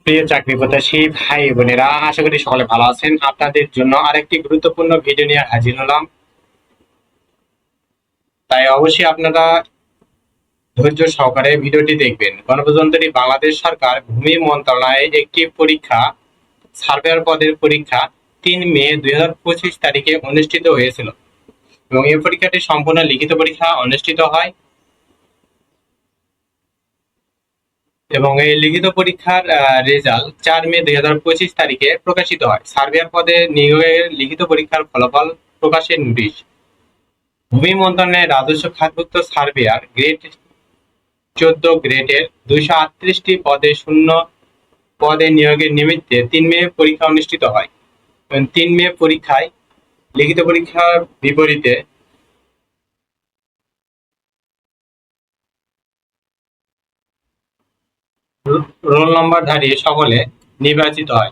প্রিয় চাকরি প্রত্যাশী ভাই বোনেরা, আশা করি সকলে ভালো আছেন। আপনাদের জন্য আরেকটি গুরুত্বপূর্ণ ভিডিও নিয়ে হাজির হলাম। তাই অবশ্যই আপনারা ধৈর্য সহকারে ভিডিওটি দেখবেন। গণপ্রজাতন্ত্রী বাংলাদেশ সরকার ভূমি মন্ত্রণালয়ে একটি পরীক্ষা, সার্ভেয়ার পদের পরীক্ষা 3 মে 2025 তারিখে অনুষ্ঠিত হয়েছিল এবং এই পরীক্ষাটি সম্পূর্ণ লিখিত পরীক্ষা অনুষ্ঠিত হয় এবং এই লিখিত পরীক্ষার রেজাল্ট 4 মে 2025 তারিখে প্রকাশিত হয়। সার্ভেয়ার পদে নিয়োগের লিখিত পরীক্ষার ফলাফল প্রকাশের নোটিশ। ভূমি মন্ত্রণালয়ের রাজস্ব খাতভুক্ত সার্ভেয়ার গ্রেড 14 গ্রেডের 238টি পদে শূন্য পদে নিয়োগের নিমিত্তে 3 মে পরীক্ষা অনুষ্ঠিত হয়। 3 মে পরীক্ষায় লিখিত পরীক্ষার বিপরীতে রোল নম্বরধারী সকলে নির্বাচিত হয়।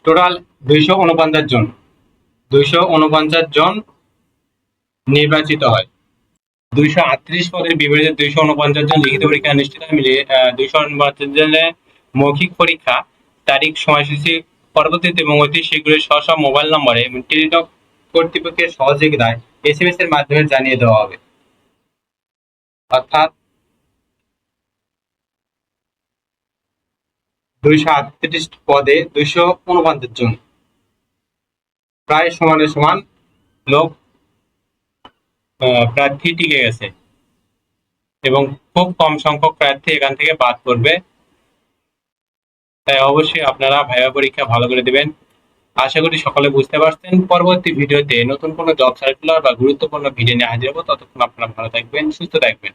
টোটাল 249 জন 249 জন নির্বাচিত হয়। 238 পদের বিপরীতে 249 জন লিখিত পরীক্ষা অনুষ্ঠিত হয়। মিলিয়ে 249 জনের মৌখিক পরীক্ষা তারিখ, সময়সূচি পরবর্তীতে এবং অতি শীঘ্রই স্ব স্ব মোবাইল নম্বরে এবং টেলিটক কর্তৃপক্ষের সহযোগিতায় SMS এর মাধ্যমে জানিয়ে দেওয়া হবে। অর্থাৎ 238 পদে 249 জন, প্রায় সমানে সমান লোক প্রার্থী টিকে গেছে এবং খুব কম সংখ্যক প্রার্থী এখান থেকে বাদ পড়বে। তাই অবশ্যই আপনারা ভাইবা পরীক্ষা ভালো করে দিবেন। আশা করি সকলে বুঝতে পারছেন। পরবর্তী ভিডিওতে নতুন কোনো জব সার্কুলার বা গুরুত্বপূর্ণ ভিডিও নিয়ে হাজির হবো। ততক্ষণ আপনারা ভালো থাকবেন, সুস্থ থাকবেন।